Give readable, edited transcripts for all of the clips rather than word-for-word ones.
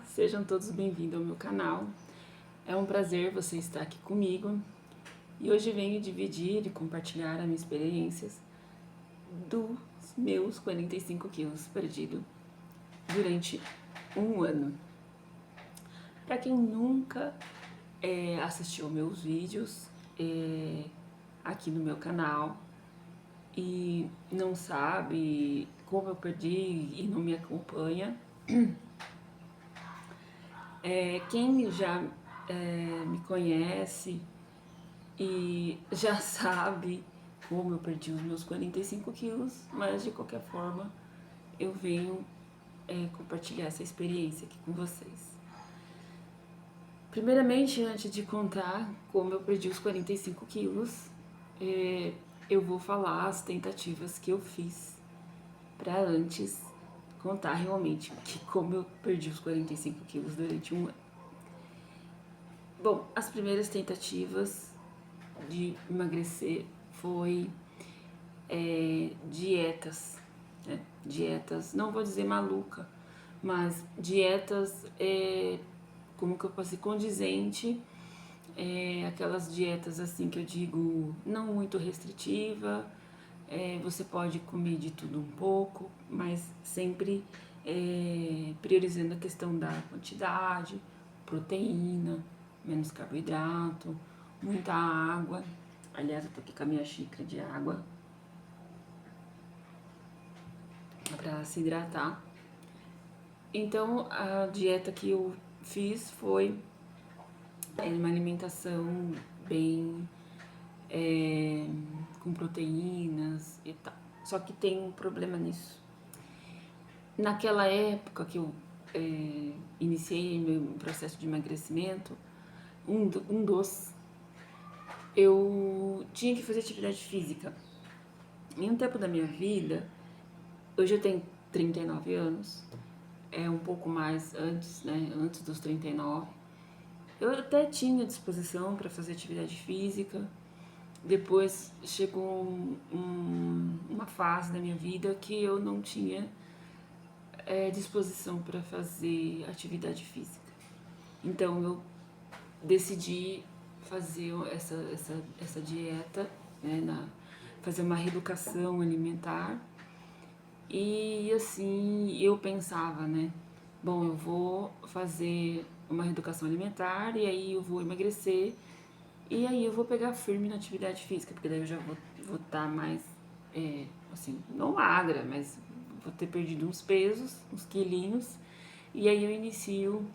sejam todos bem-vindos ao meu canal. É um prazer você estar aqui comigo e hoje venho dividir e compartilhar as minhas experiências dos meus 45 quilos perdidos durante um ano. Para quem nunca assistiu meus vídeos aqui no meu canal e não sabe como eu perdi e não me acompanha, quem já me conhece e já sabe como eu perdi os meus 45 quilos, mas de qualquer forma eu venho compartilhar essa experiência aqui com vocês. Primeiramente, antes de contar como eu perdi os 45 quilos, eu vou falar as tentativas que eu fiz para antes contar realmente como eu perdi os 45 quilos durante um ano. Bom, as primeiras tentativas de emagrecer foi dietas, né? Dietas, não vou dizer maluca, mas dietas, como que eu posso dizer, condizente, aquelas dietas assim que eu digo, não muito restritiva, você pode comer de tudo um pouco, mas sempre priorizando a questão da quantidade, proteína, menos carboidrato, muita água. Aliás, eu tô aqui com a minha xícara de água para se hidratar. Então, a dieta que eu fiz foi uma alimentação bem com proteínas e tal. Só que tem um problema nisso. Naquela época que eu iniciei meu processo de emagrecimento, eu tinha que fazer atividade física. Em um tempo da minha vida, hoje eu tenho 39 anos, um pouco mais antes, né, antes dos 39, eu até tinha disposição para fazer atividade física. Depois chegou uma fase da minha vida que eu não tinha disposição para fazer atividade física. Então eu decidi fazer essa dieta, né, fazer uma reeducação alimentar. E assim, eu pensava, né, bom, eu vou fazer uma reeducação alimentar e aí eu vou emagrecer e aí eu vou pegar firme na atividade física, porque daí eu já vou estar mais, assim, não magra, mas vou ter perdido uns pesos, uns quilinhos, e aí eu inicio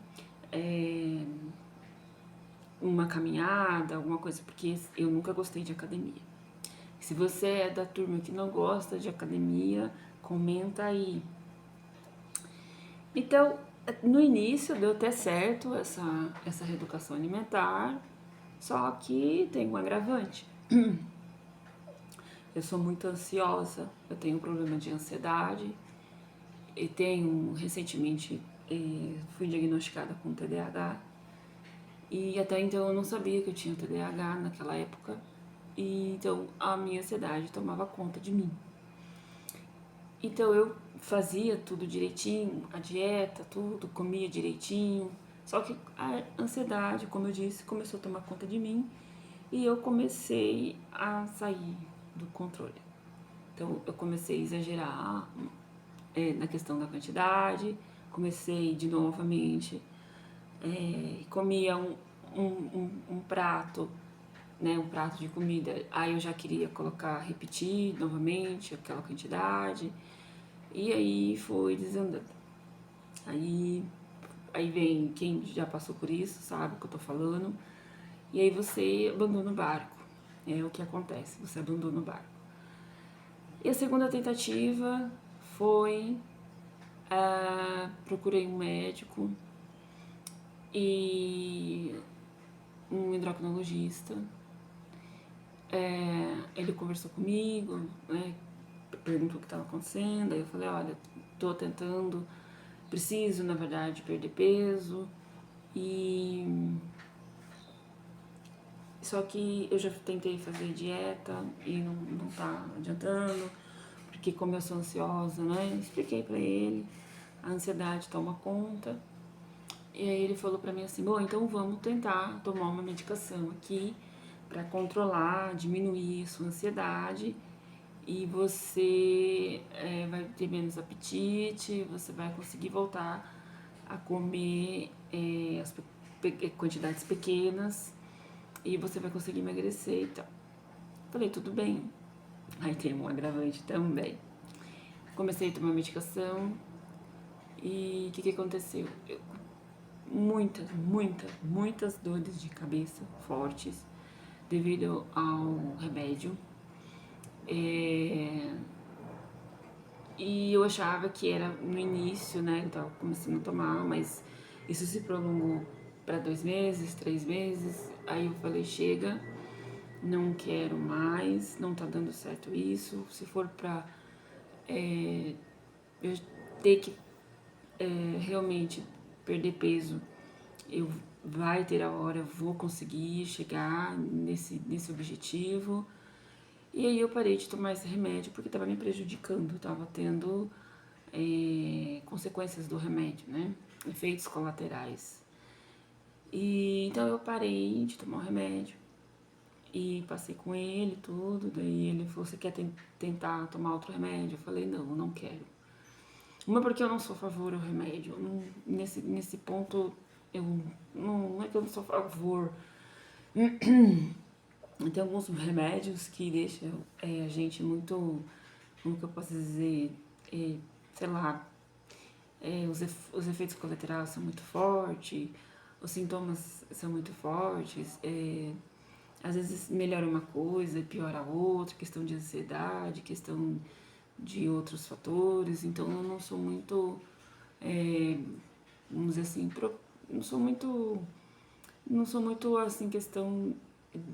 uma caminhada, alguma coisa, porque eu nunca gostei de academia. Se você é da turma que não gosta de academia, comenta aí. Então, no início deu até certo essa reeducação alimentar, só que tem um agravante. Eu sou muito ansiosa, eu tenho um problema de ansiedade e recentemente fui diagnosticada com TDAH. E até então eu não sabia que eu tinha TDAH naquela época. E então a minha ansiedade tomava conta de mim. Então eu fazia tudo direitinho, a dieta, tudo, comia direitinho. Só que a ansiedade, como eu disse, começou a tomar conta de mim e eu comecei a sair do controle. Então eu comecei a exagerar na questão da quantidade, comecei de novamente, comia um prato, né, um prato de comida, aí eu já queria repetir novamente aquela quantidade, e aí foi desandando. Aí vem quem já passou por isso, sabe o que eu tô falando, e aí você abandona o barco, é o que acontece, você abandona o barco. E a segunda tentativa foi, procurei um médico e um endocrinologista. Ele conversou comigo, né, perguntou o que estava acontecendo, aí eu falei, olha, tô tentando, preciso, na verdade, perder peso, e só que eu já tentei fazer dieta e não tá adiantando, porque como eu sou ansiosa, né, expliquei pra ele, a ansiedade toma conta, E aí ele falou pra mim assim, bom, então vamos tentar tomar uma medicação aqui pra controlar, diminuir a sua ansiedade e você vai ter menos apetite, você vai conseguir voltar a comer as quantidades pequenas e você vai conseguir emagrecer e tal. Falei, tudo bem. Aí tem um agravante também. Comecei a tomar medicação e o que aconteceu? Muitas dores de cabeça fortes devido ao remédio. E eu achava que era no início, né? Eu tava começando a tomar, mas isso se prolongou para 2 meses, 3 meses. Aí eu falei, chega, não quero mais, não tá dando certo isso. Se for pra eu ter que realmente perder peso, eu vai ter a hora, eu vou conseguir chegar nesse objetivo. E aí eu parei de tomar esse remédio porque estava me prejudicando, estava tendo consequências do remédio, né? Efeitos colaterais. E então eu parei de tomar o remédio e passei com ele tudo. Daí ele falou: você quer tentar tomar outro remédio? Eu falei: não, não quero. Uma porque eu não sou a favor ao remédio. Não, nesse ponto eu não é que eu não sou a favor. Tem alguns remédios que deixam a gente muito, como que eu posso dizer, sei lá, os efeitos colaterais são muito fortes, os sintomas são muito fortes, às vezes melhora uma coisa e piora a outra, questão de ansiedade, questão de outros fatores, então eu não sou muito, vamos dizer assim, não sou muito assim questão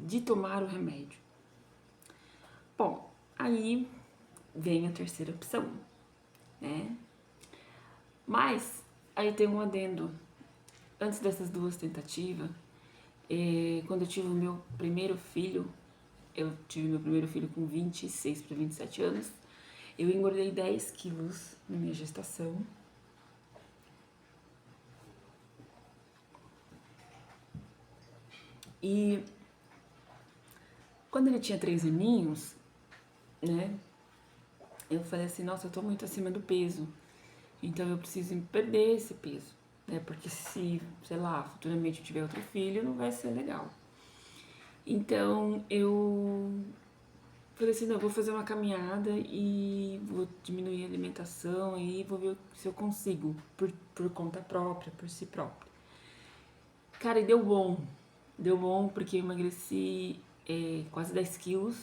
de tomar o remédio. Bom, aí vem a terceira opção, né? Mas aí tem um adendo. Antes dessas duas tentativas, quando eu tive o meu primeiro filho, eu tive meu primeiro filho com 26 para 27 anos, eu engordei 10 quilos na minha gestação. E quando ele tinha 3 aninhos, né, eu falei assim, nossa, eu tô muito acima do peso, então eu preciso perder esse peso, né, porque se, sei lá, futuramente eu tiver outro filho, não vai ser legal. Então eu falei assim, não, eu vou fazer uma caminhada e vou diminuir a alimentação e vou ver se eu consigo, por conta própria, por si própria. Cara, e deu bom. Deu bom porque eu emagreci quase 10 quilos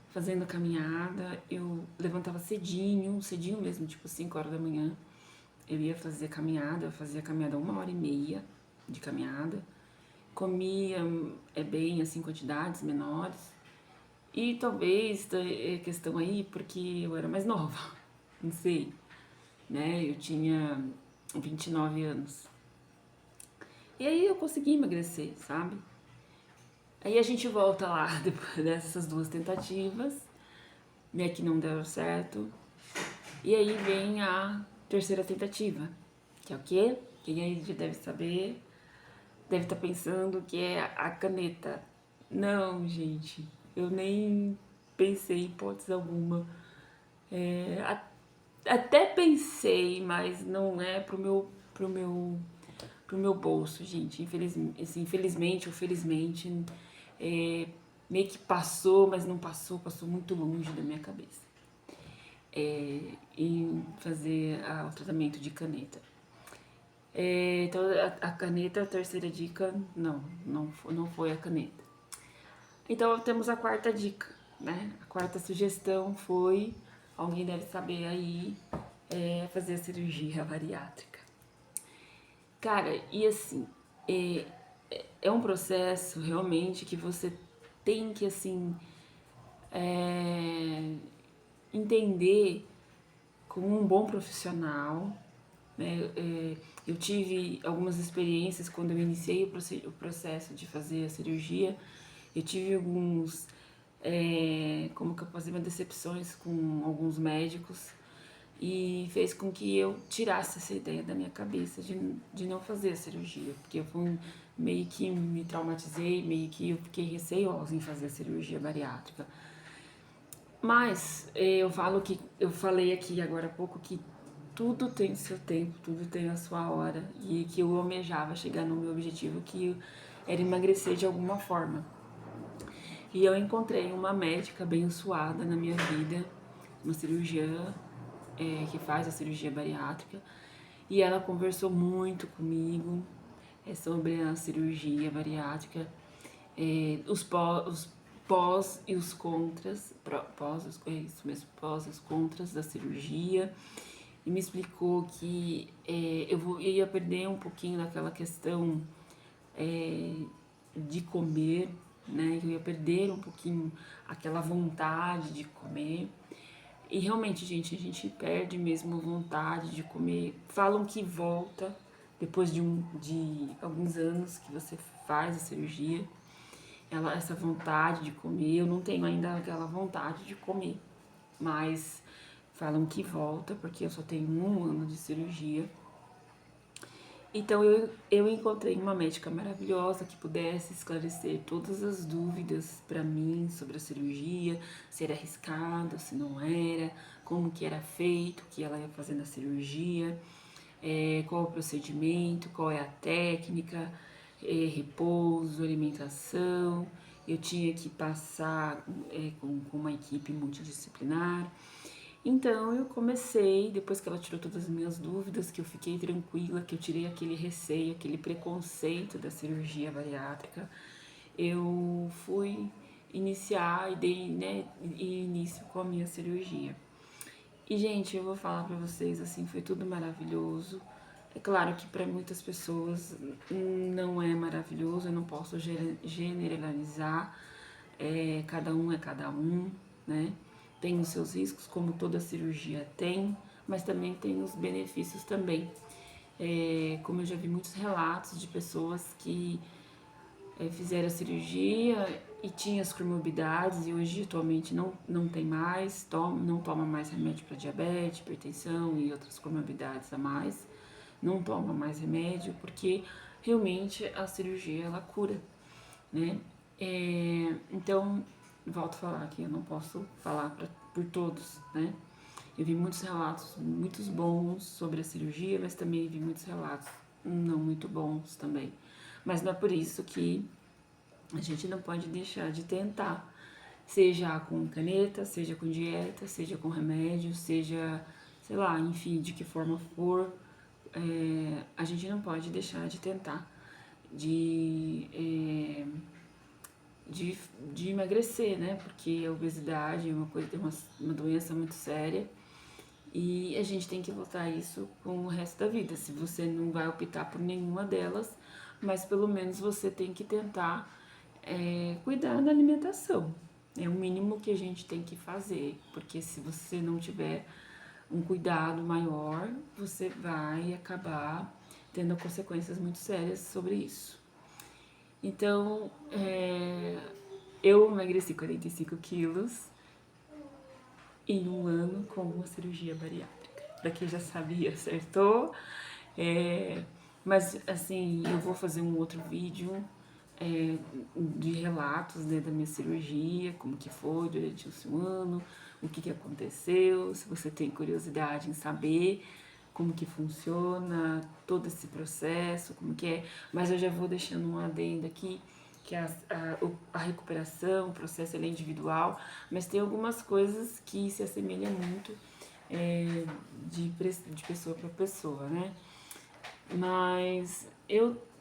fazendo caminhada. Eu levantava cedinho, cedinho mesmo, tipo 5 horas da manhã. Eu ia fazer caminhada, eu fazia caminhada 1h30 de caminhada. Comia bem, assim, quantidades menores. E talvez questão aí porque eu era mais nova, não sei, né? Eu tinha 29 anos. E aí eu consegui emagrecer, sabe? Aí a gente volta lá, depois dessas duas tentativas, né, que não deram certo. E aí vem a terceira tentativa, que é o quê? Quem aí já deve saber, deve estar pensando que é a caneta. Não, gente, eu nem pensei em hipótese alguma. Até pensei, mas não é pro meu bolso, gente. Infelizmente, assim, infelizmente ou felizmente, meio que passou, mas não passou, passou muito longe da minha cabeça. Em fazer o tratamento de caneta. Então, a caneta, a terceira dica, não foi a caneta. Então, temos a quarta dica, né? A quarta sugestão foi, alguém deve saber aí, fazer a cirurgia bariátrica. Cara, e assim, é um processo realmente que você tem que, assim, entender como um bom profissional, né? Eu tive algumas experiências quando eu iniciei o processo de fazer a cirurgia, eu tive como que eu posso dizer, decepções com alguns médicos, e fez com que eu tirasse essa ideia da minha cabeça de não fazer a cirurgia, porque eu fui, meio que me traumatizei, meio que eu fiquei receosa em fazer a cirurgia bariátrica. Mas eu falei aqui agora há pouco que tudo tem o seu tempo, tudo tem a sua hora, e que eu almejava chegar no meu objetivo, que era emagrecer de alguma forma. E eu encontrei uma médica abençoada na minha vida, uma cirurgiã que faz a cirurgia bariátrica, e ela conversou muito comigo sobre a cirurgia bariátrica, os pós e os contras, pós e os contras da cirurgia, e me explicou que eu ia perder um pouquinho daquela questão de comer, né? Eu ia perder um pouquinho aquela vontade de comer. E realmente, gente, a gente perde mesmo a vontade de comer. Falam que volta depois de alguns anos que você faz a cirurgia. Essa vontade de comer, eu não tenho ainda aquela vontade de comer, mas falam que volta, porque eu só tenho 1 ano de cirurgia. Então eu encontrei uma médica maravilhosa que pudesse esclarecer todas as dúvidas para mim sobre a cirurgia, se era arriscado, se não era, como que era feito, o que ela ia fazer na cirurgia, qual o procedimento, qual é a técnica, repouso, alimentação. Eu tinha que passar com uma equipe multidisciplinar. Então eu comecei, depois que ela tirou todas as minhas dúvidas, que eu fiquei tranquila, que eu tirei aquele receio, aquele preconceito da cirurgia bariátrica, eu fui iniciar e dei, né, início com a minha cirurgia. E, gente, eu vou falar pra vocês, assim, foi tudo maravilhoso. É claro que para muitas pessoas não é maravilhoso, eu não posso generalizar, cada um é cada um, né? Tem os seus riscos, como toda cirurgia tem, mas também tem os benefícios também. Como eu já vi muitos relatos de pessoas que fizeram a cirurgia e tinham as comorbidades e hoje atualmente não tem mais, não toma mais remédio para diabetes, hipertensão e outras comorbidades a mais, não toma mais remédio porque realmente a cirurgia ela cura, né? Então, volto a falar que eu não posso falar por todos, né? Eu vi muitos relatos muito bons sobre a cirurgia, mas também vi muitos relatos não muito bons também. Mas não é por isso que a gente não pode deixar de tentar, seja com caneta, seja com dieta, seja com remédio, seja, sei lá, enfim, de que forma for, a gente não pode deixar de tentar, de, é, de emagrecer, né? Porque a obesidade é uma doença muito séria e a gente tem que lutar isso com o resto da vida. Se você não vai optar por nenhuma delas, mas pelo menos você tem que tentar cuidar da alimentação. É o mínimo que a gente tem que fazer, porque se você não tiver um cuidado maior, você vai acabar tendo consequências muito sérias sobre isso. Então, eu emagreci 45 quilos em 1 ano com uma cirurgia bariátrica. Pra quem já sabia, acertou. Mas, assim, eu vou fazer um outro vídeo de relatos, né, da minha cirurgia, como que foi durante esse 1 ano, o que aconteceu, se você tem curiosidade em saber como que funciona todo esse processo, como que é, mas eu já vou deixando um adendo aqui, que a recuperação, o processo ele é individual, mas tem algumas coisas que se assemelham muito de pessoa para pessoa, né? Mas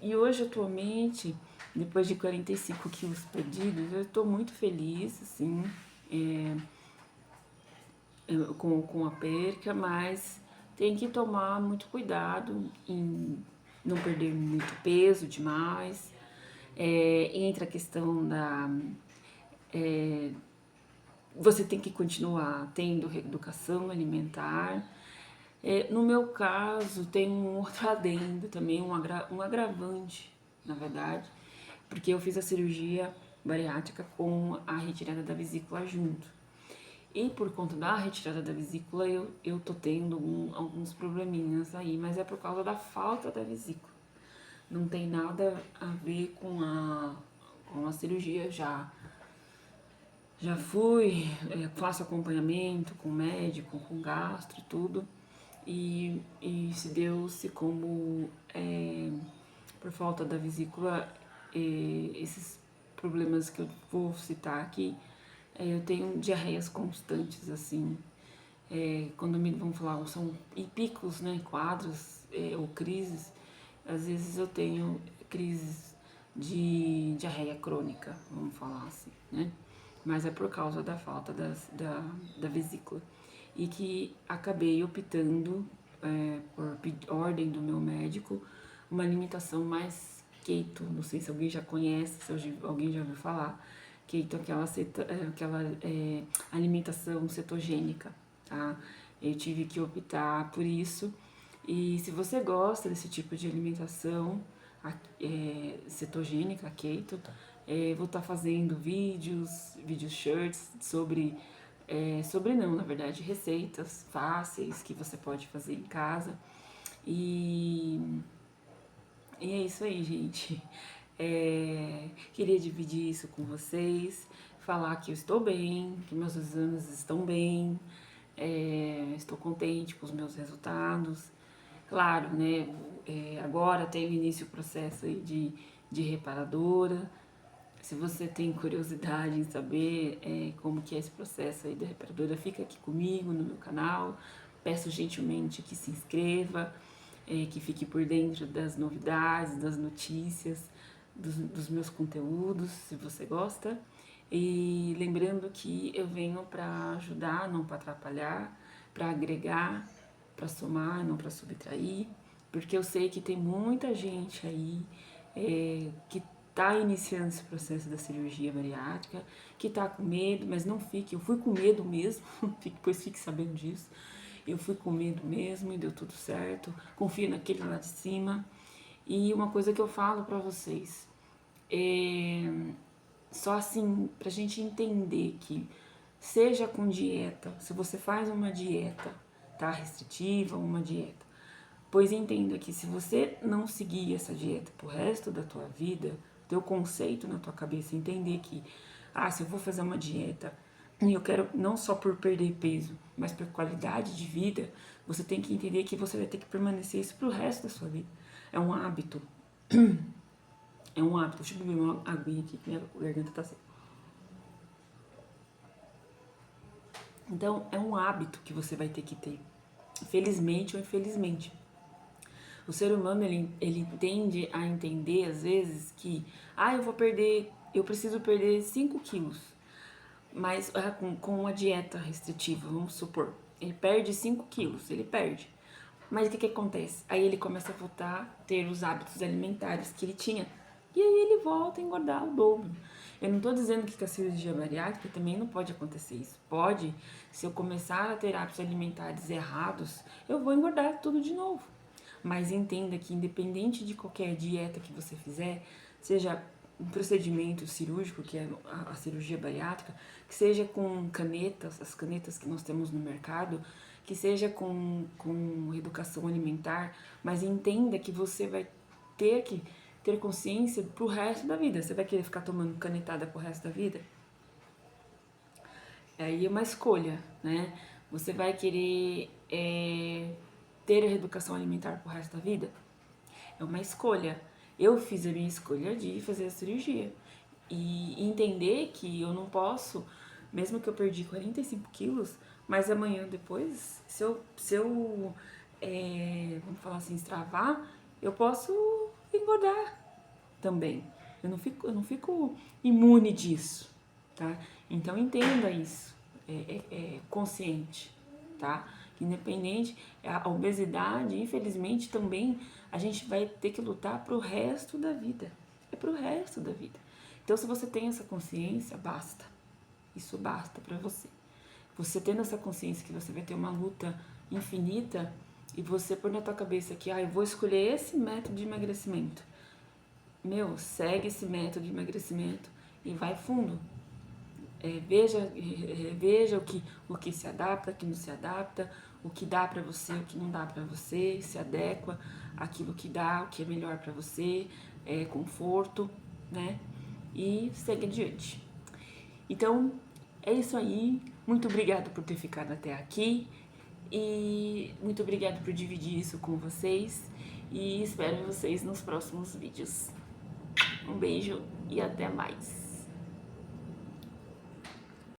e hoje atualmente, depois de 45 quilos perdidos, eu estou muito feliz, assim, com a perca, mas tem que tomar muito cuidado em não perder muito peso demais. Entra a questão da. Você tem que continuar tendo reeducação alimentar. No meu caso, tem um outro adendo também, um agravante, na verdade, porque eu fiz a cirurgia bariátrica com a retirada da vesícula junto. E por conta da retirada da vesícula, eu tô tendo alguns probleminhas aí, mas é por causa da falta da vesícula. Não tem nada a ver com a cirurgia já. Já fui, faço acompanhamento com médico, com gastro e tudo. E se deu-se como, por falta da vesícula, esses problemas que eu vou citar aqui, eu tenho diarreias constantes, assim. Quando me vão falar, são picos, né, quadros ou crises, às vezes eu tenho crises de diarreia crônica, vamos falar assim, né? Mas é por causa da falta da vesícula. E que acabei optando, por ordem do meu médico, uma alimentação mais keto. Não sei se alguém já conhece, se alguém já ouviu falar. Keto é aquela alimentação cetogênica, tá? Eu tive que optar por isso. E se você gosta desse tipo de alimentação cetogênica, keto, vou estar fazendo vídeos shorts sobre não, na verdade, receitas fáceis que você pode fazer em casa. E, e é isso aí, gente. Queria dividir isso com vocês, falar que eu estou bem, que meus exames estão bem, estou contente com os meus resultados. Claro, né? Agora tem o início o processo aí de reparadora. Se você tem curiosidade em saber como que é esse processo aí da reparadora, fica aqui comigo no meu canal. Peço gentilmente que se inscreva, que fique por dentro das novidades, das notícias, dos meus conteúdos, se você gosta. E lembrando que eu venho para ajudar, não para atrapalhar, para agregar, para somar, não para subtrair, porque eu sei que tem muita gente aí que tá iniciando esse processo da cirurgia bariátrica, que tá com medo, mas não fique, eu fui com medo mesmo, depois fique sabendo disso, eu fui com medo mesmo e deu tudo certo, confio naquele lá de cima. E uma coisa que eu falo pra vocês, só assim, pra gente entender que seja com dieta, se você faz uma dieta, tá, restritiva, uma dieta, pois entenda que se você não seguir essa dieta pro resto da tua vida, teu conceito na tua cabeça, entender que, se eu vou fazer uma dieta e eu quero não só por perder peso, mas por qualidade de vida, você tem que entender que você vai ter que permanecer isso pro resto da sua vida. É um hábito. É um hábito. Deixa eu beber uma aguinha aqui, que minha garganta tá seca. Então, é um hábito que você vai ter que ter. Felizmente ou infelizmente. O ser humano, ele tende a entender, às vezes, que, eu preciso perder 5 quilos, mas com uma dieta restritiva, vamos supor. Ele perde 5 quilos, ele perde. Mas o que acontece? Aí ele começa a voltar a ter os hábitos alimentares que ele tinha. E aí ele volta a engordar o dobro. Eu não estou dizendo que com a cirurgia bariátrica também não pode acontecer isso. Pode, se eu começar a ter hábitos alimentares errados, eu vou engordar tudo de novo. Mas entenda que independente de qualquer dieta que você fizer, seja um procedimento cirúrgico, que é a cirurgia bariátrica, que seja com canetas, as canetas que nós temos no mercado, que seja com educação alimentar, mas entenda que você vai ter que ter consciência pro resto da vida. Você vai querer ficar tomando canetada pro resto da vida? Aí é uma escolha, né? Você vai querer ter a educação alimentar pro resto da vida? É uma escolha. Eu fiz a minha escolha de fazer a cirurgia. E entender que eu não posso, mesmo que eu perdi 45 quilos, mas amanhã depois, se eu vamos falar assim, extravar, eu posso engordar também. Eu não fico imune disso, tá? Então entenda isso, consciente, tá? Independente, a obesidade, infelizmente, também a gente vai ter que lutar pro resto da vida. É pro resto da vida. Então, se você tem essa consciência, basta. Isso basta pra você. Você tendo essa consciência que você vai ter uma luta infinita e você pôr na tua cabeça que, eu vou escolher esse método de emagrecimento. Segue esse método de emagrecimento e vai fundo. veja o que se adapta, o que não se adapta, o que dá pra você, o que não dá pra você, se adequa àquilo que dá, o que é melhor pra você, conforto, né? E segue adiante. Então, é isso aí. Muito obrigada por ter ficado até aqui e muito obrigada por dividir isso com vocês e espero vocês nos próximos vídeos. Um beijo e até mais.